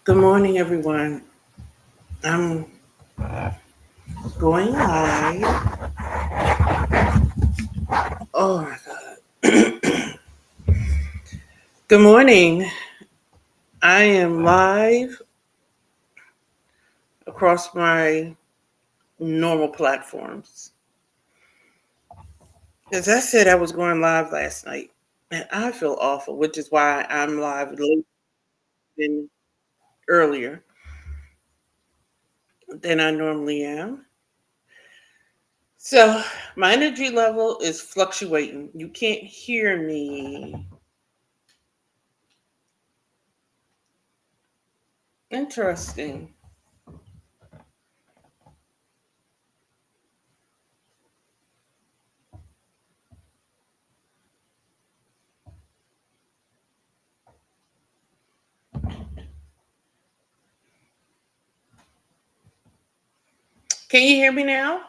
Good morning, everyone. I'm going live. Oh my God. Good morning. I am live across my normal platforms. As I said, I was going live last night, and I feel awful, which is why I'm live later than earlier than I normally am. So my energy level is fluctuating. You can't hear me. Interesting. Can you hear me now?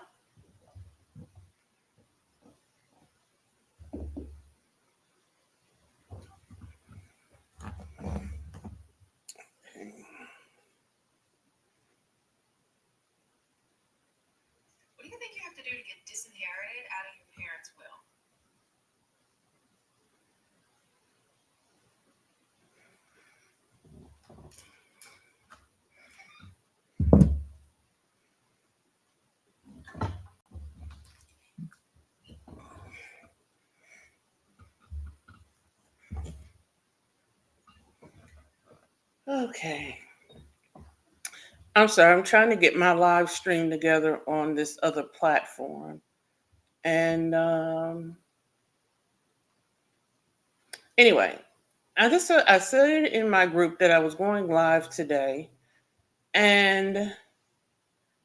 What do you think you have to do to get disinherited out of your parents' will? Okay. I'm sorry, I'm trying to get my live stream together on this other platform. And anyway, I said in my group that I was going live today. And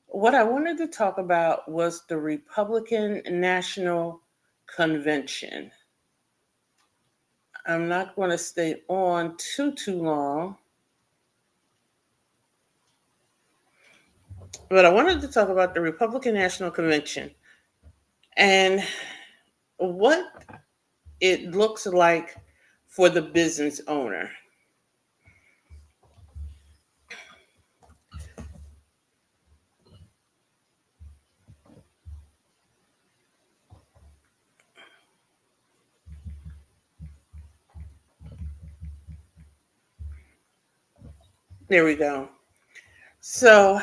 what I wanted to talk about was the Republican National Convention. I'm not going to stay on too long, but I wanted to talk about the Republican National Convention and what it looks like for the business owner. There we go. So,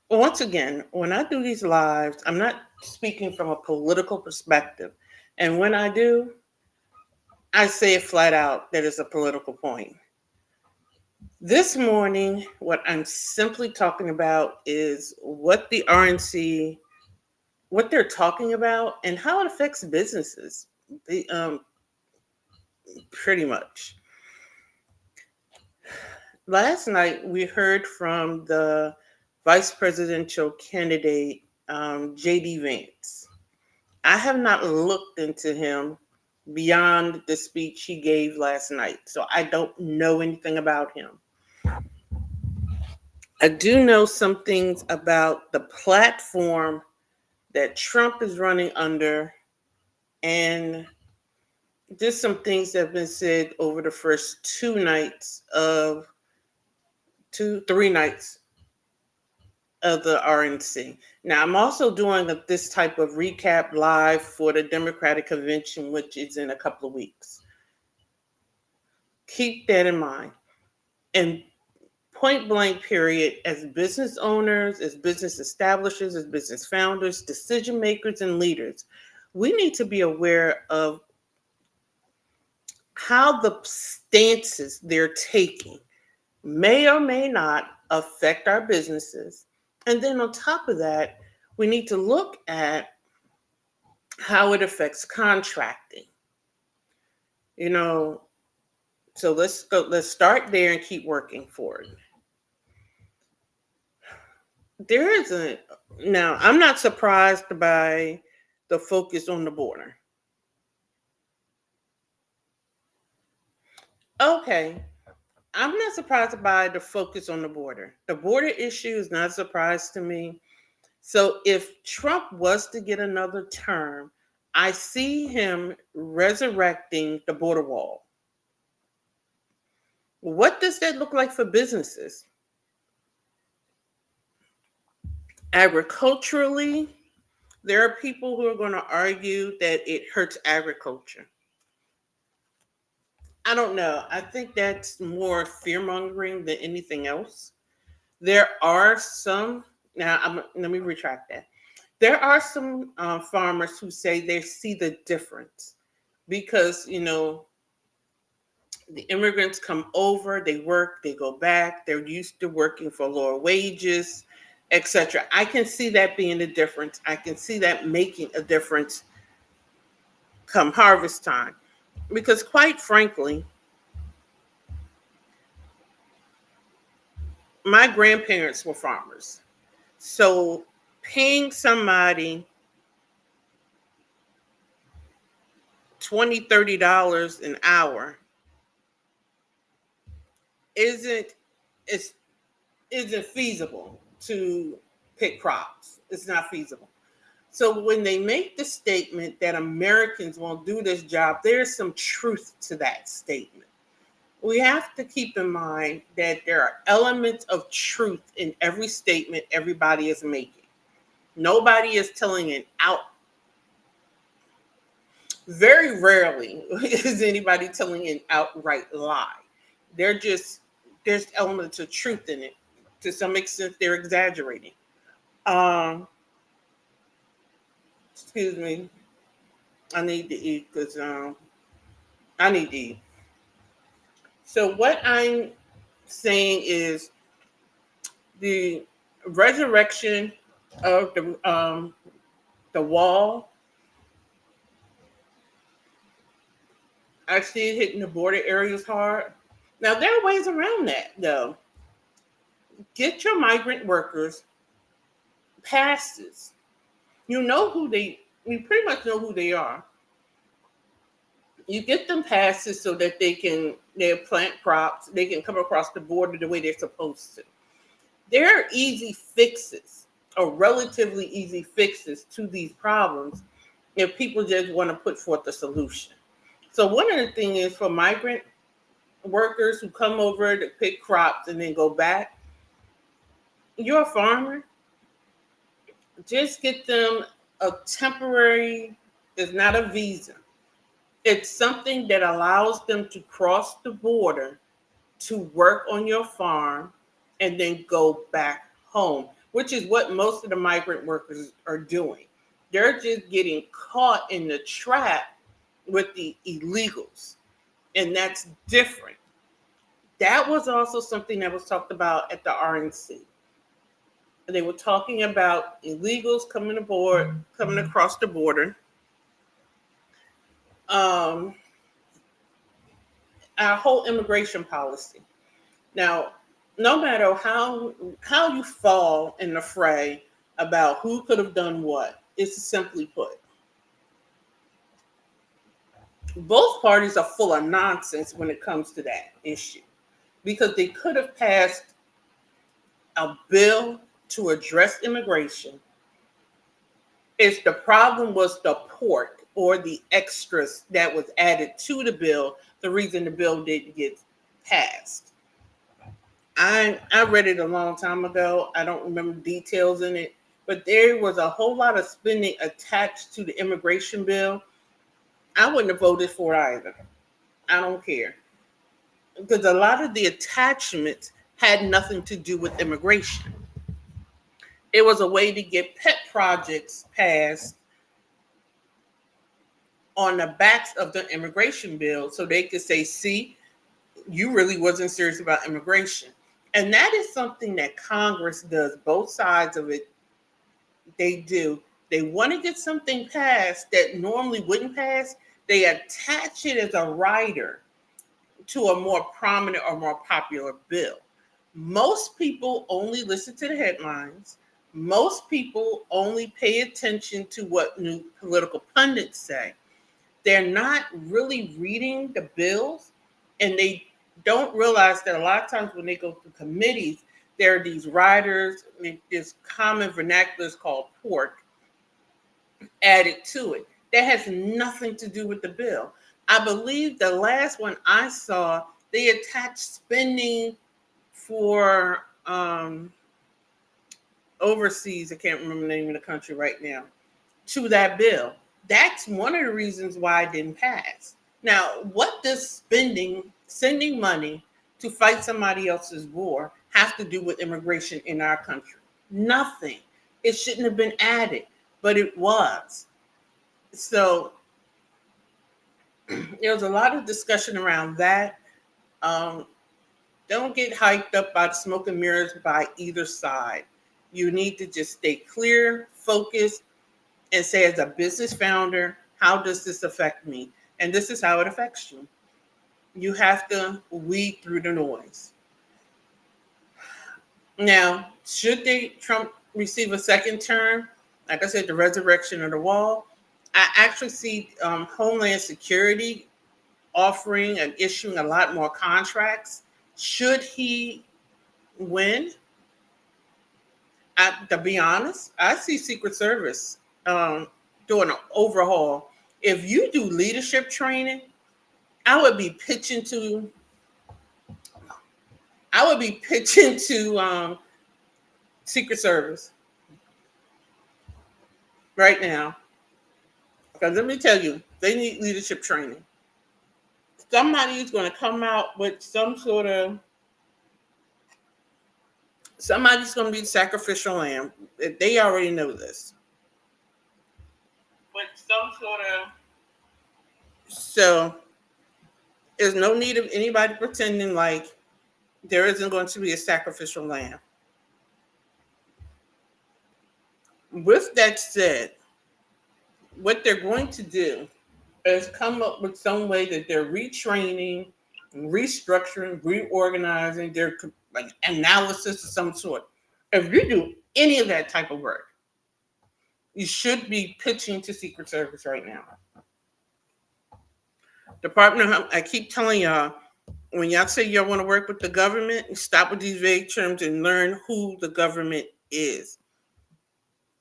once again, when I do these lives, I'm not speaking from a political perspective. And when I do, I say it flat out that it's a political point. This morning, what I'm simply talking about is what the RNC, what they're talking about, and how it affects businesses. The, pretty much. Last night, we heard from the vice presidential candidate, JD Vance. I have not looked into him beyond the speech he gave last night, so I don't know anything about him. I do know some things about the platform that Trump is running under, and just some things that have been said over the first 3 nights of the RNC. Now, I'm also doing this type of recap live for the Democratic Convention, which is in a couple of weeks. Keep that in mind. And point blank, period, as business owners, as business establishers, as business founders, decision makers, and leaders, we need to be aware of how the stances they're taking may or may not affect our businesses. And then on top of that, we need to look at how it affects contracting. You know, so let's start there and keep working forward. There isn't Now, I'm not surprised by the focus on the border. Okay. I'm not surprised by the focus on the border. The border issue is not a surprise to me. So if Trump was to get another term, I see him resurrecting the border wall. What does that look like for businesses? Agriculturally, there are people who are going to argue that it hurts agriculture. I don't know. I think that's more fear mongering than anything else. There are some, let me retract that. There are some farmers who say they see the difference because, the immigrants come over, they work, they go back, they're used to working for lower wages, etc. I can see that being a difference. I can see that making a difference come harvest time. Because quite frankly, my grandparents were farmers. So paying somebody 20, $30 an hour isn't it's isn't feasible to pick crops. It's not feasible. So when they make the statement that Americans won't do this job, there's some truth to that statement. We have to keep in mind that there are elements of truth in every statement everybody is making. Nobody is telling an out. Very rarely is anybody telling an outright lie. They're just there's elements of truth in it. To some extent, they're exaggerating. Um, excuse me. I need to eat because I need to eat. So what I'm saying is the resurrection of the wall. I see it hitting the border areas hard. Now there are ways around that though. Get your migrant workers passes. You pretty much know who they are. You get them passes so that they plant crops, they can come across the border the way they're supposed to. There are easy fixes or relatively easy fixes to these problems if people just want to put forth a solution. So one of the things is for migrant workers who come over to pick crops and then go back, you're a farmer, just get them a temporary, it's not a visa. It's something that allows them to cross the border to work on your farm and then go back home, which is what most of the migrant workers are doing. They're just getting caught in the trap with the illegals, and that's different. That was also something that was talked about at the RNC. They were talking about illegals coming across the border. Um, our whole immigration policy. Now, no matter how you fall in the fray about who could have done what, it's simply put, both parties are full of nonsense when it comes to that issue because they could have passed a bill to address immigration if the problem was the port or the extras that was added to the bill, the reason the bill didn't get passed. I read it a long time ago. I don't remember details in it, but there was a whole lot of spending attached to the immigration bill. I wouldn't have voted for it either. I don't care because a lot of the attachments had nothing to do with immigration. It was a way to get pet projects passed on the backs of the immigration bill so they could say, see, you really wasn't serious about immigration. And that is something that Congress does, both sides of it. They do. They want to get something passed that normally wouldn't pass. They attach it as a rider to a more prominent or more popular bill. Most people only listen to the headlines. Most people only pay attention to what new political pundits say. They're not really reading the bills, and they don't realize that a lot of times when they go through committees, there are these riders, this common vernacular is called pork added to it. That has nothing to do with the bill. I believe the last one I saw, they attached spending for overseas, I can't remember the name of the country right now, to that bill. That's one of the reasons why it didn't pass. Now, what does sending money to fight somebody else's war have to do with immigration in our country? Nothing. It shouldn't have been added, but it was. So there was a lot of discussion around that. Um, don't get hyped up by the smoke and mirrors by either side. You need to just stay clear, focused, and say, as a business founder, how does this affect me? And this is how it affects you. You have to weed through the noise. Now, should Trump receive a second term, like I said, the resurrection of the wall, I actually see Homeland Security offering and issuing a lot more contracts. Should he win? To be honest, I see Secret Service doing an overhaul. If you do leadership training, I would be pitching to Secret Service right now. Because let me tell you, they need leadership training. Somebody is going to come out with somebody's going to be the sacrificial lamb. They already know this. With some sort of, so there's no need of anybody pretending like there isn't going to be a sacrificial lamb. With that said, what they're going to do is come up with some way that they're retraining, restructuring, reorganizing their like analysis of some sort. If you do any of that type of work, you should be pitching to Secret Service right now. Department of, I keep telling y'all, when y'all say y'all want to work with the government, stop with these vague terms and learn who the government is.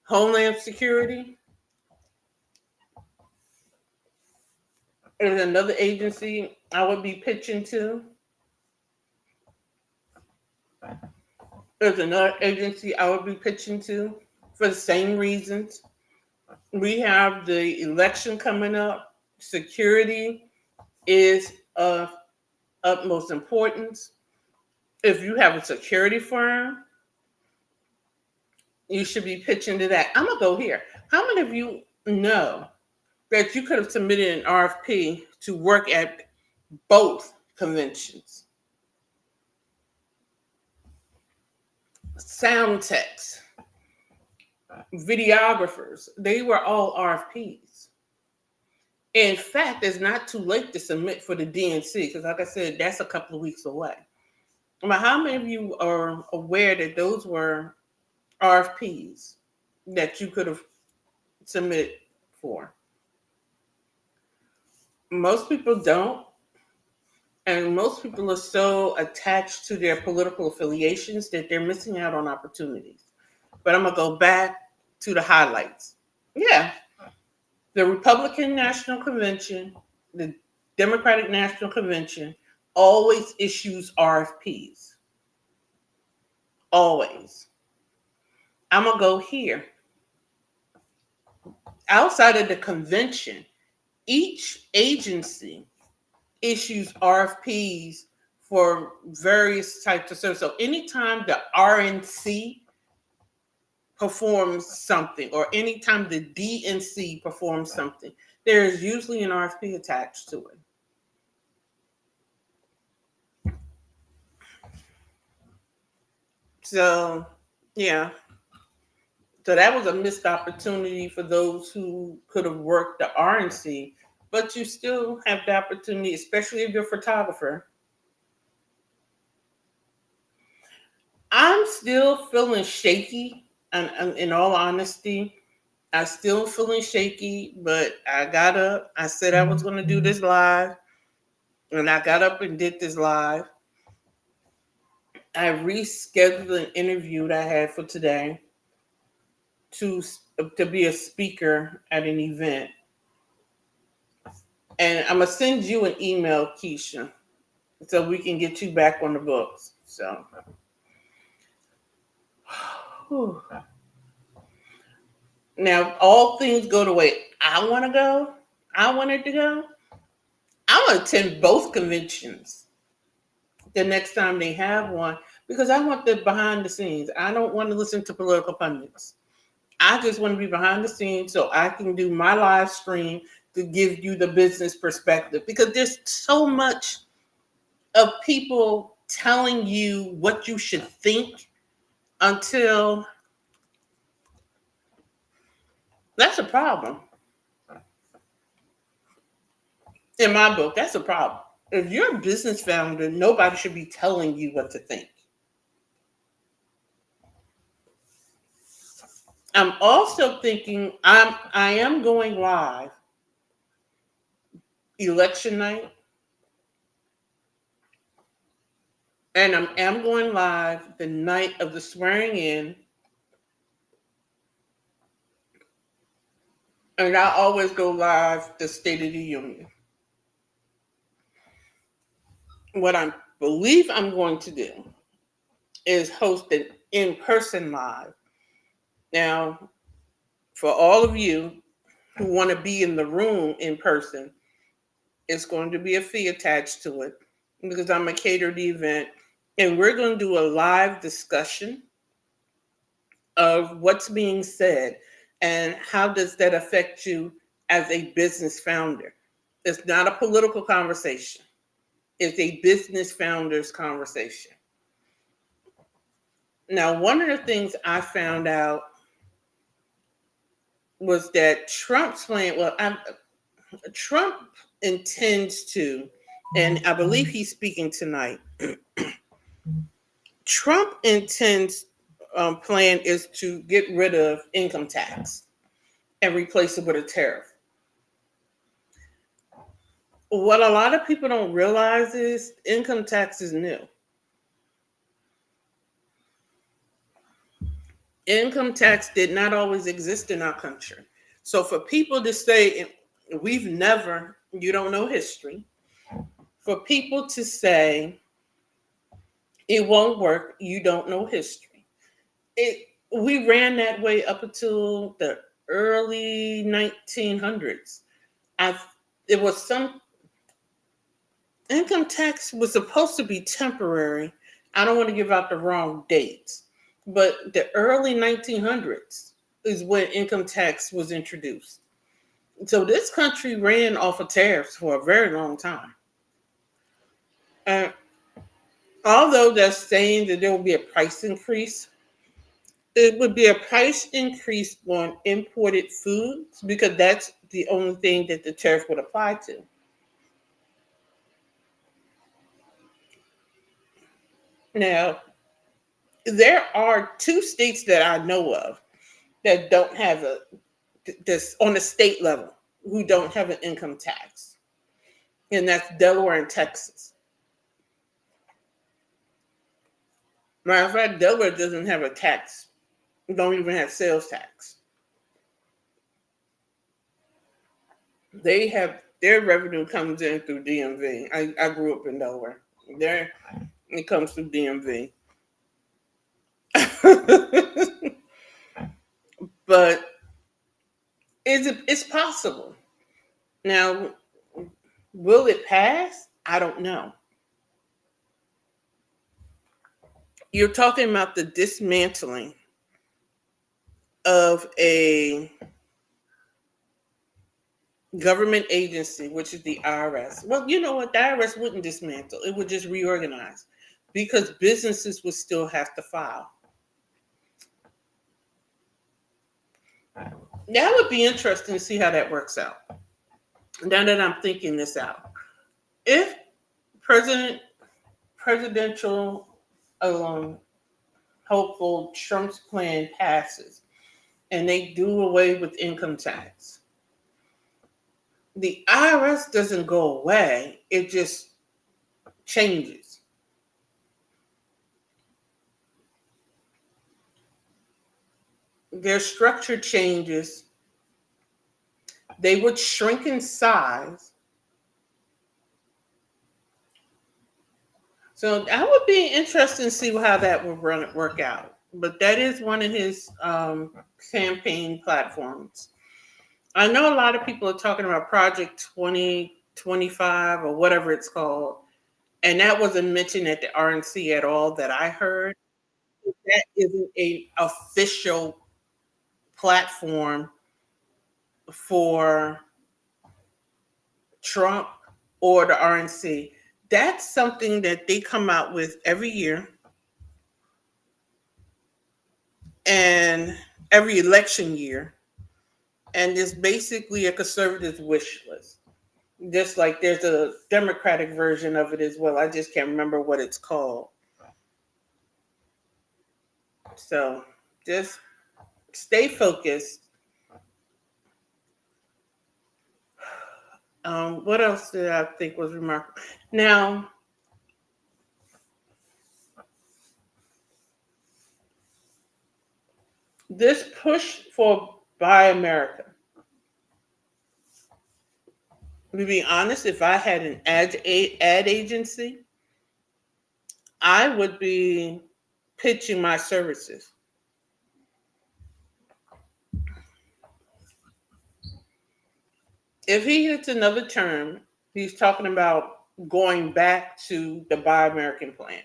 Homeland Security is another agency I would be pitching to. There's another agency I would be pitching to for the same reasons. We have the election coming up. Security is of utmost importance. If you have a security firm, you should be pitching to that. I'm going to go here. How many of you know that you could have submitted an RFP to work at both conventions? Sound techs, videographers, they were all RFPs. In fact, it's not too late to submit for the DNC because, like I said, that's a couple of weeks away. But how many of you are aware that those were RFPs that you could have submitted for? Most people don't. And most people are so attached to their political affiliations that they're missing out on opportunities. But I'm going to go back to the highlights. Yeah. The Republican National Convention, the Democratic National Convention always issues RFPs. Always. I'm going to go here. Outside of the convention, each agency issues RFPs for various types of services. So anytime the RNC performs something or anytime the DNC performs something, there is usually an RFP attached to it. So, yeah. So that was a missed opportunity for those who could have worked the RNC, but you still have the opportunity, especially if you're a photographer. I'm still feeling shaky, and in all honesty, I'm still feeling shaky, but I got up. I said I was going to do this live, and I got up and did this live. I rescheduled an interview that I had for today to be a speaker at an event. And I'm going to send you an email, Keisha, so we can get you back on the books. So Whew. Now, all things go the way I want to go. I want it to go. I want to attend both conventions the next time they have one because I want the behind the scenes. I don't want to listen to political pundits. I just want to be behind the scenes so I can do my live stream to give you the business perspective because there's so much of people telling you what you should think until that's a problem. In my book, that's a problem. If you're a business founder, nobody should be telling you what to think. I'm also thinking I am going live election night, and am going live the night of the swearing in, and I always go live the State of the Union. What I believe I'm going to do is host an in-person live. Now, for all of you who want to be in the room in person, it's going to be a fee attached to it because I'm going to cater the event. And we're going to do a live discussion of what's being said and how does that affect you as a business founder. It's not a political conversation. It's a business founder's conversation. Now, one of the things I found out was that Trump's plan, Trump intends to, and I believe he's speaking tonight. Trump intends plan is to get rid of income tax and replace it with a tariff. What a lot of people don't realize is income tax is new. Income tax did not always exist in our country. So for people to say we've never, you don't know history, for people to say it won't work, you don't know history. We ran that way up until the early 1900s. I it was some income tax was supposed to be temporary. I don't want to give out the wrong dates, but the early 1900s is when income tax was introduced. So this country ran off of tariffs for a very long time. And although they're saying that there will be a price increase, it would be a price increase on imported foods because that's the only thing that the tariff would apply to. Now, there are two states that I know of that don't have this on the state level who don't have an income tax, and that's Delaware and Texas. Matter of fact, Delaware doesn't have a tax, don't even have sales tax. They have their revenue comes in through DMV. I grew up in Delaware. There it comes through DMV. But it's possible. Now, will it pass? I don't know. You're talking about the dismantling of a government agency, which is the IRS. Well, you know what? The IRS wouldn't dismantle, it would just reorganize because businesses would still have to file. That would be interesting to see how that works out. Now that I'm thinking this out, if presidential hopeful Trump's plan passes and they do away with income tax, the IRS doesn't go away, it just changes. Their structure changes. They would shrink in size. So that would be interesting to see how that would work out. but that is one of his campaign platforms. I know a lot of people are talking about Project 2025 or whatever it's called, and that wasn't mentioned at the RNC at all that I heard. That isn't a official platform for Trump or the RNC. That's something that they come out with every year and every election year, and it's basically a conservative wish list. Just like there's a Democratic version of it as well. I just can't remember what it's called. So just stay focused. What else did I think was remarkable? Now, this push for Buy America. To be honest, if I had an ad agency, I would be pitching my services. If he hits another term, he's talking about going back to the Buy American plan,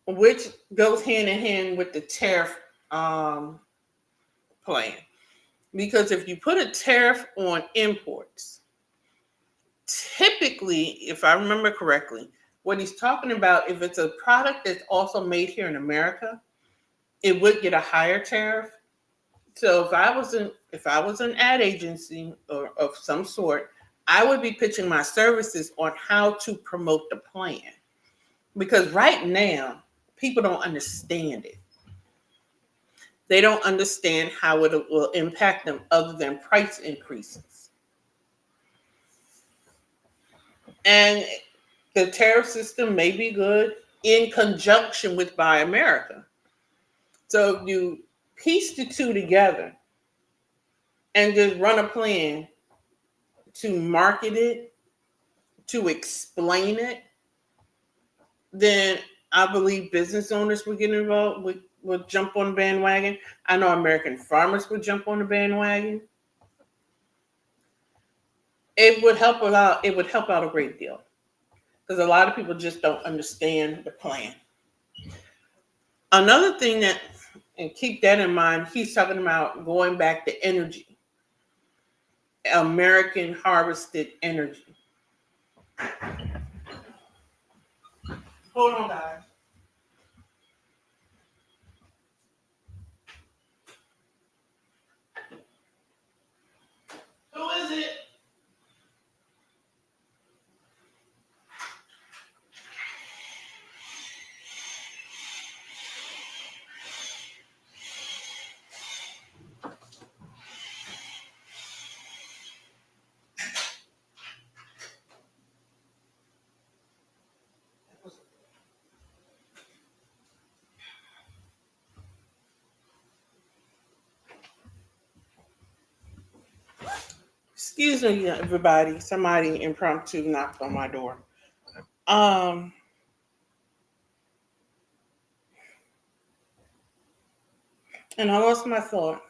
which goes hand in hand with the tariff um, plan. Because if you put a tariff on imports, typically, if I remember correctly, what he's talking about, if it's a product that's also made here in America, it would get a higher tariff. So if I was an ad agency or of some sort, I would be pitching my services on how to promote the plan. Because right now, people don't understand it. They don't understand how it will impact them other than price increases. And the tariff system may be good in conjunction with Buy America. So if you piece the two together and just run a plan to market it, to explain it, then I believe business owners would get involved, would jump on the bandwagon. I know American farmers would jump on the bandwagon. It would help a lot. It would help out a great deal because a lot of people just don't understand the plan. Another thing that, and keep that in mind, he's talking about going back to energy, American harvested energy. Hold on, guys. Who is it? Excuse me, everybody. Somebody impromptu knocked on my door. Um, and I lost my thought.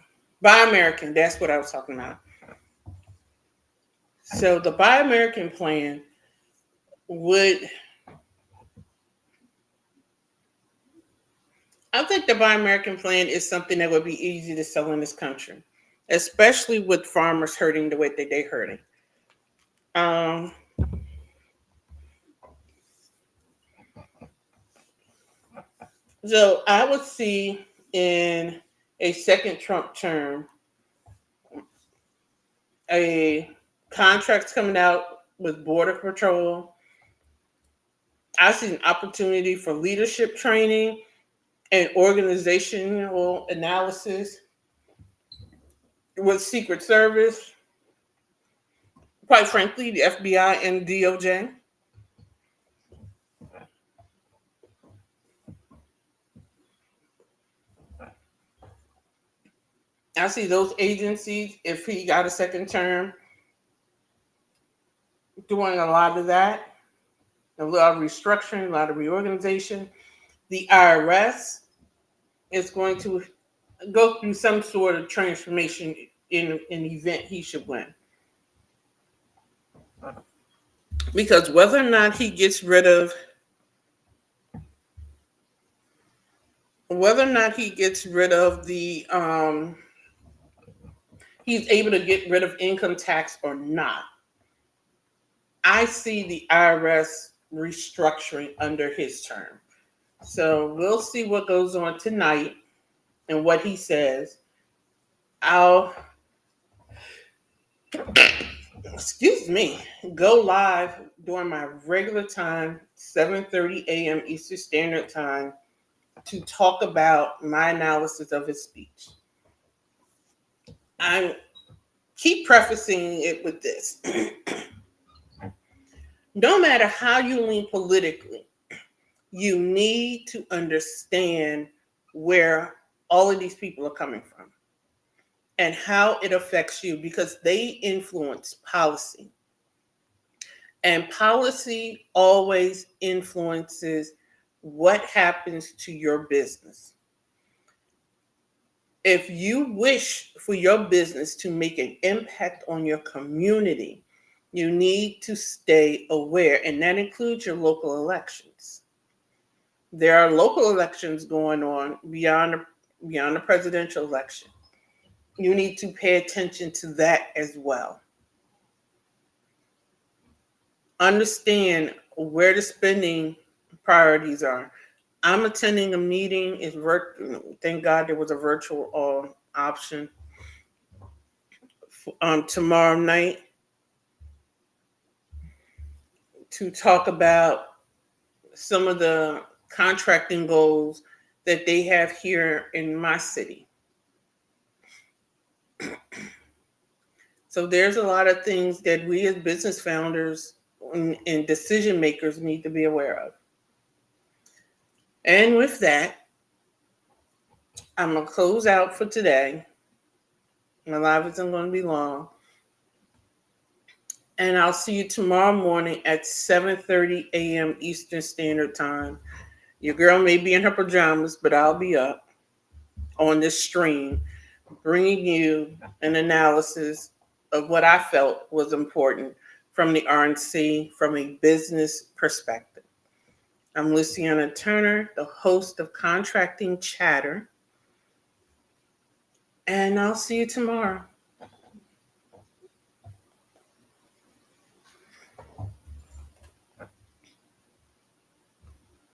Buy American. That's what I was talking about. So the Buy American plan would, I think the Buy American plan is something that would be easy to sell in this country, especially with farmers hurting the way that they're hurting. Um, so I would see in a second Trump term a contracts coming out with Border Patrol. I see an opportunity for leadership training and organizational analysis with Secret Service, quite frankly, the FBI and DOJ. I see those agencies, if he got a second term, doing a lot of that. A lot of restructuring, a lot of reorganization. The IRS is going to go through some sort of transformation in an event he should win. Because whether or not he gets rid of the he's able to get rid of income tax or not, I see the IRS restructuring under his term. So we'll see what goes on tonight and what he says. I'll, excuse me, go live during my regular time, 7:30 a.m. Eastern Standard Time, to talk about my analysis of his speech. I keep prefacing it with this. No matter how you lean politically, you need to understand where all of these people are coming from and how it affects you, because they influence policy. And policy always influences what happens to your business. If you wish for your business to make an impact on your community, you need to stay aware, and that includes your local elections. There are local elections going on beyond the presidential election. You need to pay attention to that as well. Understand where the spending priorities are. I'm attending a meeting. Thank God there was a virtual option tomorrow night to talk about some of the contracting goals that they have here in my city. So there's a lot of things that we as business founders and decision makers need to be aware of. And with that, I'm going to close out for today. My live isn't going to be long. And I'll see you tomorrow morning at 7:30 a.m. Eastern Standard Time. Your girl may be in her pajamas, but I'll be up on this stream bringing you an analysis of what I felt was important from the RNC from a business perspective. I'm Luciana Turner, the host of Contracting Chatter, and I'll see you tomorrow.